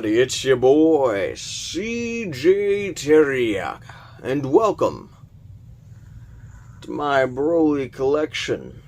everybody, it's your boy, CJ Terriac, and welcome to my Broly collection.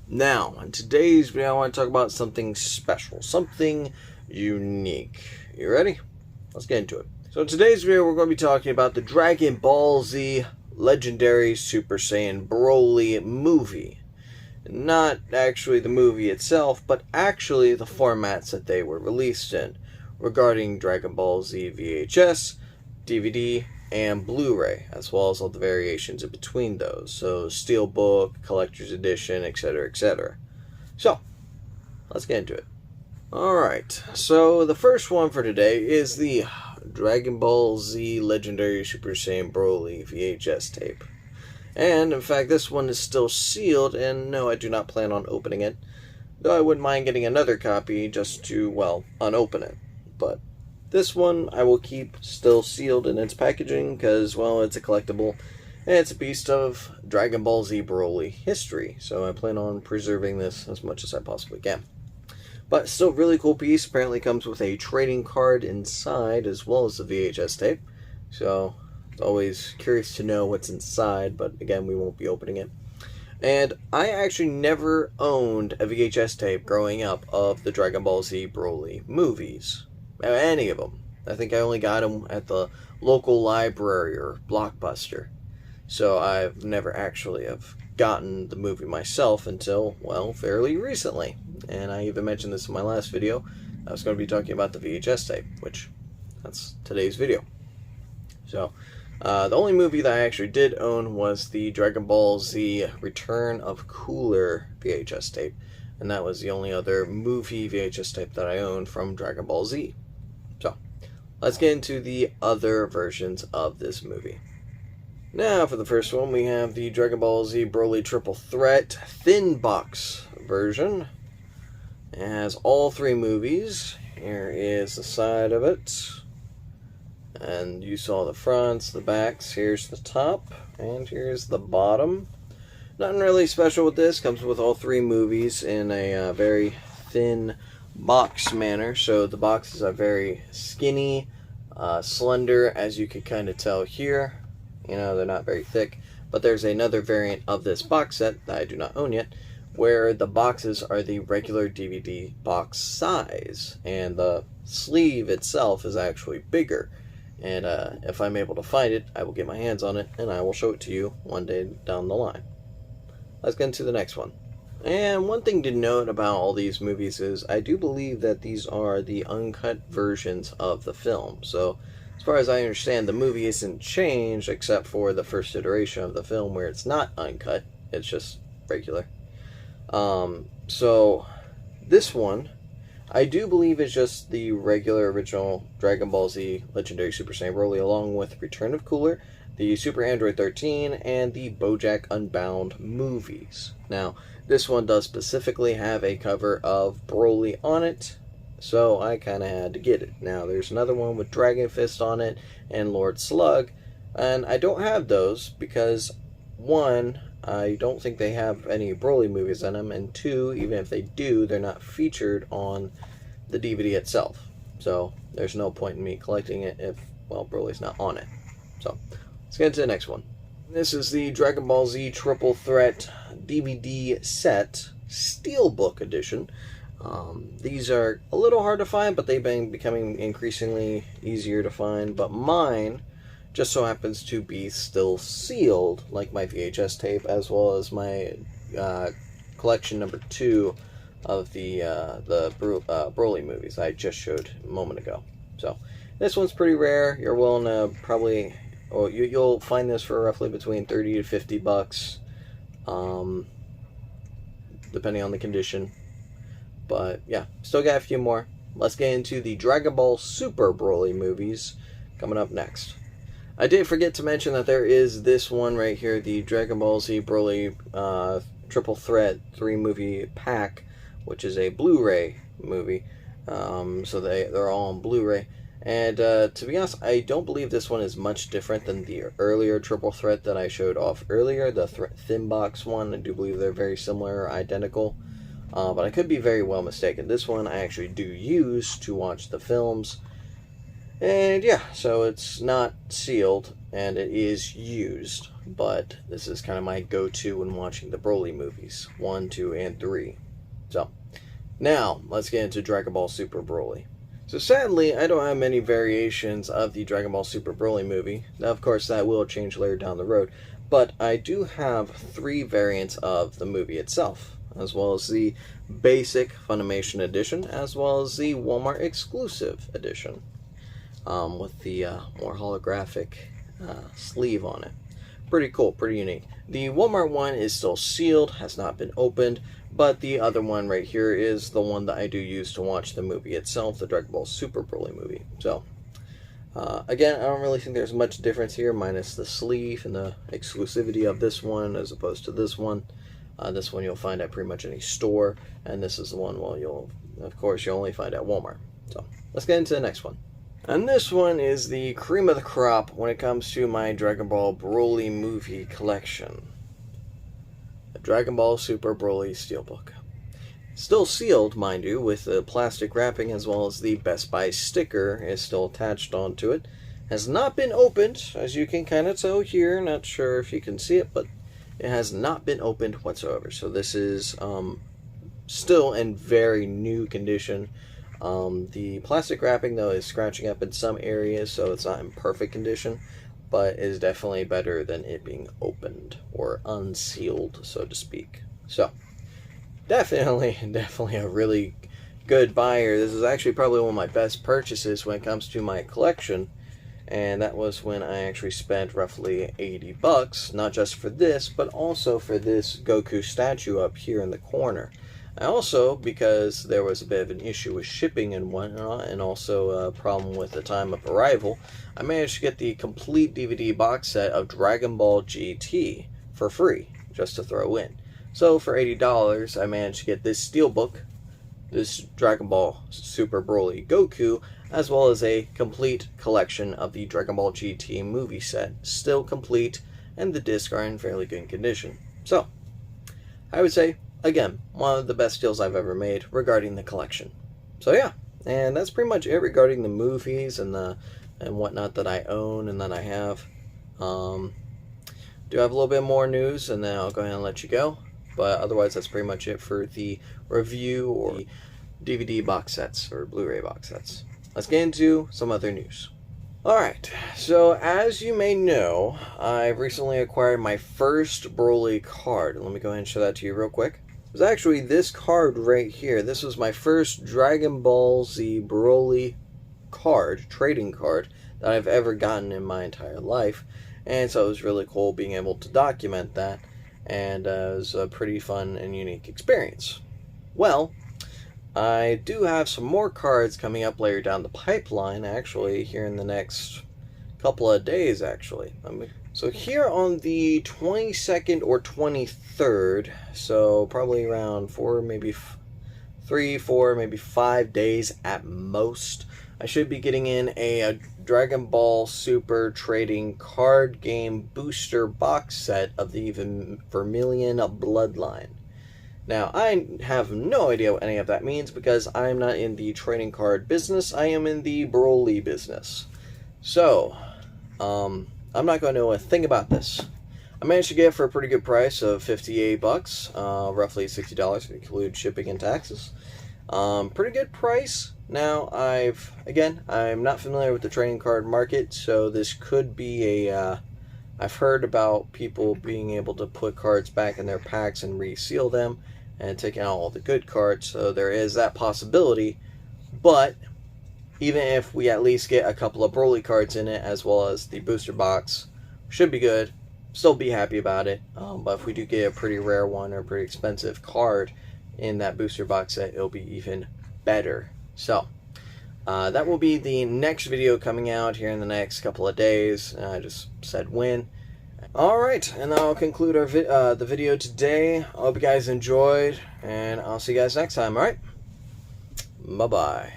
Now, in today's video, I want to talk about something special, something unique. You ready? Let's get into it. So in today's video, we're going to be talking about the Dragon Ball Z Legendary Super Saiyan Broly movie. Not actually the movie itself, but actually the formats that they were released in, regarding Dragon Ball Z VHS, DVD, and Blu-ray, as well as all the variations in between those. So Steelbook, Collector's Edition, etc., etc. So, let's get into it. Alright, so the first one for today is the Dragon Ball Z Legendary Super Saiyan Broly VHS tape. And, in fact, this one is still sealed, and no, I do not plan on opening it. Though I wouldn't mind getting another copy just to, well, unopen it. But this one I will keep still sealed in its packaging, because, well, it's a collectible, and it's a piece of Dragon Ball Z Broly history. So I plan on preserving this as much as I possibly can. But still, really cool piece. Apparently comes with a trading card inside, as well as the VHS tape. So always curious to know what's inside, but again, we won't be opening it. And I actually never owned a VHS tape growing up of the Dragon Ball Z Broly movies. Any of them. I think I only got them at the local library or Blockbuster. So I've never actually have gotten the movie myself until, well, fairly recently. And I even mentioned this in my last video. I was going to be talking about the VHS tape, which that's today's video. So the only movie that I actually did own was the Dragon Ball Z Return of Cooler VHS tape. And that was the only other movie VHS tape that I owned from Dragon Ball Z. So, let's get into the other versions of this movie. Now, for the first one, we have the Dragon Ball Z Broly Triple Threat Thin Box version. It has all three movies. Here is the side of it. And you saw the fronts, the backs, here's the top, and here's the bottom. Nothing really special with this, comes with all three movies in a very thin box manner. So the boxes are very skinny, slender, as you can kind of tell here. You know, they're not very thick. But there's another variant of this box set that I do not own yet, where the boxes are the regular DVD box size, and the sleeve itself is actually bigger. And if I'm able to find it, I will get my hands on it, and I will show it to you one day down the line. Let's get into the next one. And one thing to note about all these movies is I do believe that these are the uncut versions of the film. So, as far as I understand, the movie isn't changed except for the first iteration of the film where it's not uncut. It's just regular. So, this one, I do believe it's just the regular original Dragon Ball Z Legendary Super Saiyan Broly, along with Return of Cooler, the Super Android 13, and the BoJack Unbound movies. Now, this one does specifically have a cover of Broly on it, so I kind of had to get it. Now, there's another one with Dragon Fist on it and Lord Slug, and I don't have those because, one, I don't think they have any Broly movies in them, and two, even if they do, they're not featured on the DVD itself. So, there's no point in me collecting it if, well, Broly's not on it. So, let's get into the next one. This is the Dragon Ball Z Triple Threat DVD set, Steelbook Edition. These are a little hard to find, but they've been becoming increasingly easier to find. But mine just so happens to be still sealed, like my VHS tape, as well as my collection number 2 of the Broly movies I just showed a moment ago. So, this one's pretty rare. You're willing to probably, or you'll find this for roughly between 30 to 50 bucks, depending on the condition. But yeah, still got a few more. Let's get into the Dragon Ball Super Broly movies coming up next. I did forget to mention that there is this one right here, the Dragon Ball Z Broly Triple Threat 3-movie pack, which is a Blu-ray movie. So they're all on Blu-ray. And to be honest, I don't believe this one is much different than the earlier Triple Threat that I showed off earlier, the Thin Box one. I do believe they're very similar or identical. But I could be very well mistaken. This one I actually do use to watch the films. And yeah, so it's not sealed and it is used, but this is kind of my go-to when watching the Broly movies 1, 2, and 3. So now let's get into Dragon Ball Super Broly. So sadly, I don't have many variations of the Dragon Ball Super Broly movie. Now, of course, that will change later down the road, but I do have 3 variants of the movie itself, as well as the basic Funimation edition, as well as the Walmart exclusive edition, with the more holographic sleeve on it. Pretty cool, pretty unique. The Walmart one is still sealed, has not been opened, but the other one right here is the one that I do use to watch the movie itself, the Dragon Ball Super Broly movie. So, again, I don't really think there's much difference here, minus the sleeve and the exclusivity of this one as opposed to this one. This one you'll find at pretty much any store, and this is the one, well, you'll only find at Walmart. So, let's get into the next one. And this one is the cream of the crop when it comes to my Dragon Ball Broly movie collection. The Dragon Ball Super Broly Steelbook. Still sealed, mind you, with the plastic wrapping, as well as the Best Buy sticker is still attached onto it. Has not been opened, as you can kind of tell here. Not sure if you can see it, but it has not been opened whatsoever. So this is still in very new condition. The plastic wrapping, though, is scratching up in some areas, so it's not in perfect condition, but is definitely better than it being opened or unsealed, so to speak. So, definitely a really good buyer. This is actually probably one of my best purchases when it comes to my collection, and that was when I actually spent roughly $80, not just for this, but also for this Goku statue up here in the corner. I also, because there was a bit of an issue with shipping and whatnot, and also a problem with the time of arrival, I managed to get the complete DVD box set of Dragon Ball GT for free, just to throw in. So for $80, I managed to get this steelbook, this Dragon Ball Super Broly Goku, as well as a complete collection of the Dragon Ball GT movie set, still complete, and the discs are in fairly good condition. So, I would say, again, one of the best deals I've ever made regarding the collection. So yeah, and that's pretty much it regarding the movies and whatnot that I own and that I have. Do have a little bit more news, and then I'll go ahead and let you go. But otherwise, that's pretty much it for the review or DVD box sets or Blu-ray box sets. Let's get into some other news. Alright, so as you may know, I've recently acquired my first Broly card. Let me go ahead and show that to you real quick. It was actually this card right here. This was my first Dragon Ball Z Broly card, trading card, that I've ever gotten in my entire life. And so it was really cool being able to document that, and it was a pretty fun and unique experience. Well, I do have some more cards coming up later down the pipeline, actually, here in the next couple of days, actually. So here on the 22nd or 23rd, so probably around 4, maybe 3, 4, maybe 5 days at most, I should be getting in a Dragon Ball Super Trading Card Game Booster Box Set of the Vermilion Bloodline. Now, I have no idea what any of that means because I'm not in the trading card business. I am in the Broly business. So, I'm not going to know a thing about this. I managed to get it for a pretty good price of $58, roughly $60 if you include shipping and taxes. Pretty good price. Now, I'm not familiar with the trading card market, so this could be I've heard about people being able to put cards back in their packs and reseal them and taking out all the good cards, so there is that possibility. But even if we at least get a couple of Broly cards in it, as well as the booster box, should be good. Still be happy about it. But if we do get a pretty rare one or a pretty expensive card in that booster box set, it'll be even better. So, that will be the next video coming out here in the next couple of days. I just said when. Alright, and that'll conclude our the video today. I hope you guys enjoyed, and I'll see you guys next time, alright? Bye-bye.